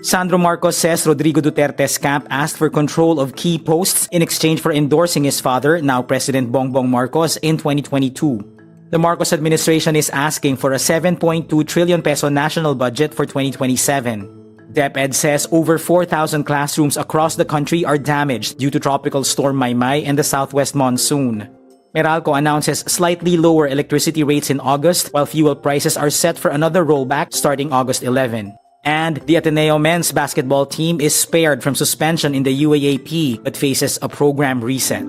Sandro Marcos says Rodrigo Duterte's camp asked for control of key posts in exchange for endorsing his father, now President Bongbong Marcos, in 2022. The Marcos administration is asking for a 7.2 trillion peso national budget for 2027. DepEd says over 4,000 classrooms across the country are damaged due to Tropical Storm Maymay and the southwest monsoon. Meralco announces slightly lower electricity rates in August, while fuel prices are set for another rollback starting August 11. And the Ateneo men's basketball team is spared from suspension in the UAAP but faces a program reset.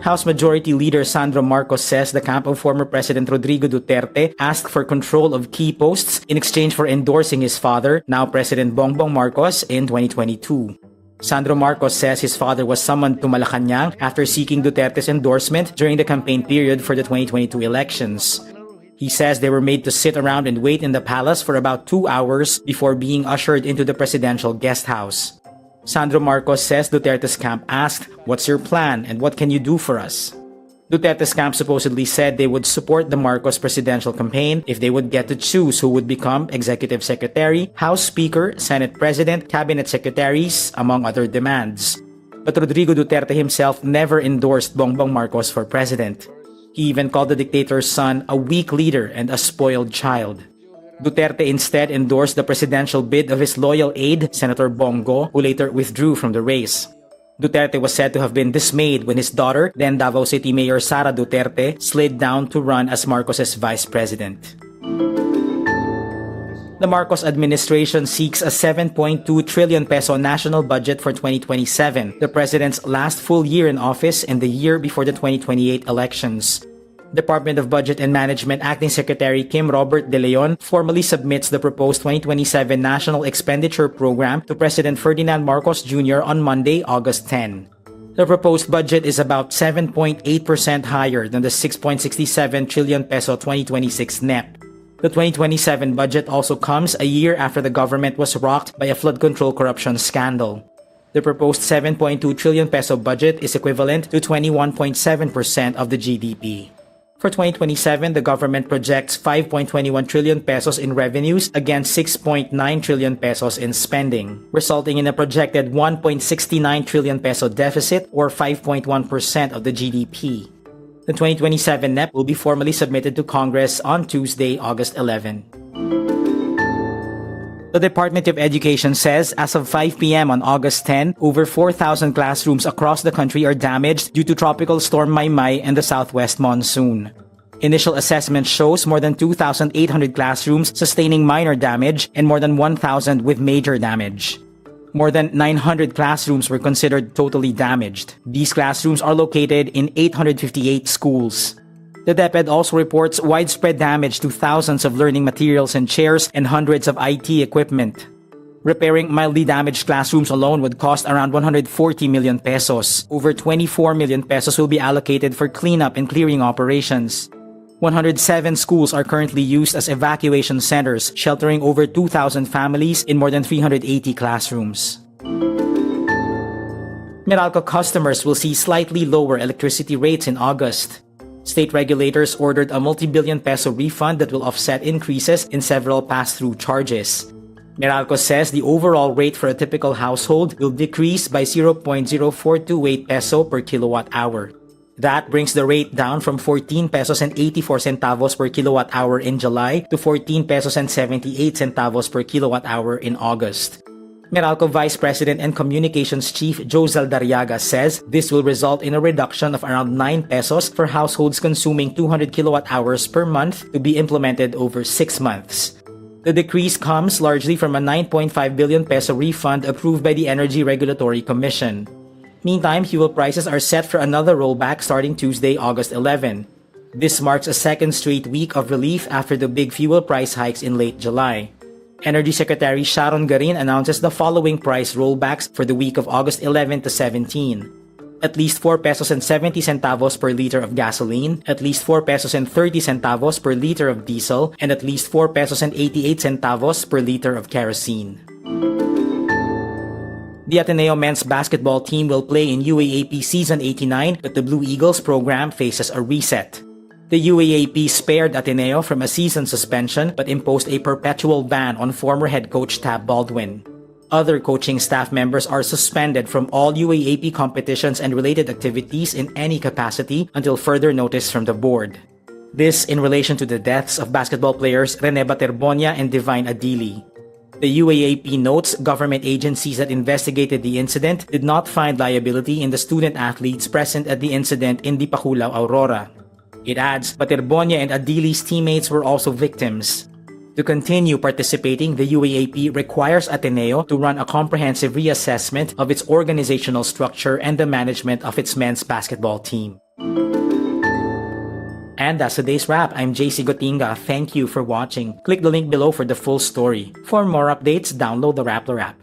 House Majority Leader Sandro Marcos says the camp of former President Rodrigo Duterte asked for control of key posts in exchange for endorsing his father, now President Bongbong Marcos, in 2022. Sandro Marcos says his father was summoned to Malacanang after seeking Duterte's endorsement during the campaign period for the 2022 elections. He says they were made to sit around and wait in the palace for about 2 hours before being ushered into the presidential guest house. Sandro Marcos says Duterte's camp asked, "What's your plan and what can you do for us?" Duterte's camp supposedly said they would support the Marcos presidential campaign if they would get to choose who would become Executive Secretary, House Speaker, Senate President, Cabinet Secretaries, among other demands. But Rodrigo Duterte himself never endorsed Bongbong Marcos for president. He even called the dictator's son a weak leader and a spoiled child. Duterte instead endorsed the presidential bid of his loyal aide, Senator Bongo, who later withdrew from the race. Duterte was said to have been dismayed when his daughter, then Davao City Mayor Sara Duterte, slid down to run as Marcos's vice president. The Marcos administration seeks a 7.2 trillion peso national budget for 2027, the president's last full year in office and the year before the 2028 elections. Department of Budget and Management Acting Secretary Kim Robert De Leon formally submits the proposed 2027 National Expenditure Program to President Ferdinand Marcos Jr. on Monday, August 10. The proposed budget is about 7.8% higher than the 6.67 trillion peso 2026 NEP. The 2027 budget also comes a year after the government was rocked by a flood control corruption scandal. The proposed 7.2 trillion peso budget is equivalent to 21.7% of the GDP. For 2027, the government projects 5.21 trillion pesos in revenues against 6.9 trillion pesos in spending, resulting in a projected 1.69 trillion peso deficit or 5.1% of the GDP. The 2027 NEP will be formally submitted to Congress on Tuesday, August 11. The Department of Education says as of 5 p.m. on August 10, over 4,000 classrooms across the country are damaged due to Tropical Storm Maymay and the southwest monsoon. Initial assessment shows more than 2,800 classrooms sustaining minor damage and more than 1,000 with major damage. More than 900 classrooms were considered totally damaged. These classrooms are located in 858 schools. The DepEd also reports widespread damage to thousands of learning materials and chairs and hundreds of IT equipment. Repairing mildly damaged classrooms alone would cost around 140 million pesos. Over 24 million pesos will be allocated for cleanup and clearing operations. 107 schools are currently used as evacuation centers, sheltering over 2,000 families in more than 380 classrooms. Meralco customers will see slightly lower electricity rates in August. State regulators ordered a multi-billion peso refund that will offset increases in several pass-through charges. Meralco says the overall rate for a typical household will decrease by 0.0428 peso per kilowatt hour. That brings the rate down from 14 pesos and 84 centavos per kilowatt hour in July to 14 pesos and 78 centavos per kilowatt hour in August. Meralco Vice President and Communications Chief Joe Zaldariaga says this will result in a reduction of around 9 pesos for households consuming 200 kilowatt hours per month to be implemented over 6 months. The decrease comes largely from a 9.5 billion peso refund approved by the Energy Regulatory Commission. Meantime, fuel prices are set for another rollback starting Tuesday, August 11. This marks a second straight week of relief after the big fuel price hikes in late July. Energy Secretary Sharon Garin announces the following price rollbacks for the week of August 11 to 17. At least 4 pesos and 70 centavos per liter of gasoline, at least 4 pesos and 30 centavos per liter of diesel, and at least 4 pesos and 88 centavos per liter of kerosene. The Ateneo men's basketball team will play in UAAP Season 89, but the Blue Eagles program faces a reset. The UAAP spared Ateneo from a season suspension but imposed a perpetual ban on former head coach Tab Baldwin. Other coaching staff members are suspended from all UAAP competitions and related activities in any capacity until further notice from the board. This in relation to the deaths of basketball players Rene Baterbonia and Divine Adili. The UAAP notes government agencies that investigated the incident did not find liability in the student athletes present at the incident in Dipakulaw, Aurora. It adds, Baterbonia and Adili's teammates were also victims. To continue participating, the UAAP requires Ateneo to run a comprehensive reassessment of its organizational structure and the management of its men's basketball team. And that's today's wrap. I'm JC Gotinga. Thank you for watching. Click the link below for the full story. For more updates, download the wRap app.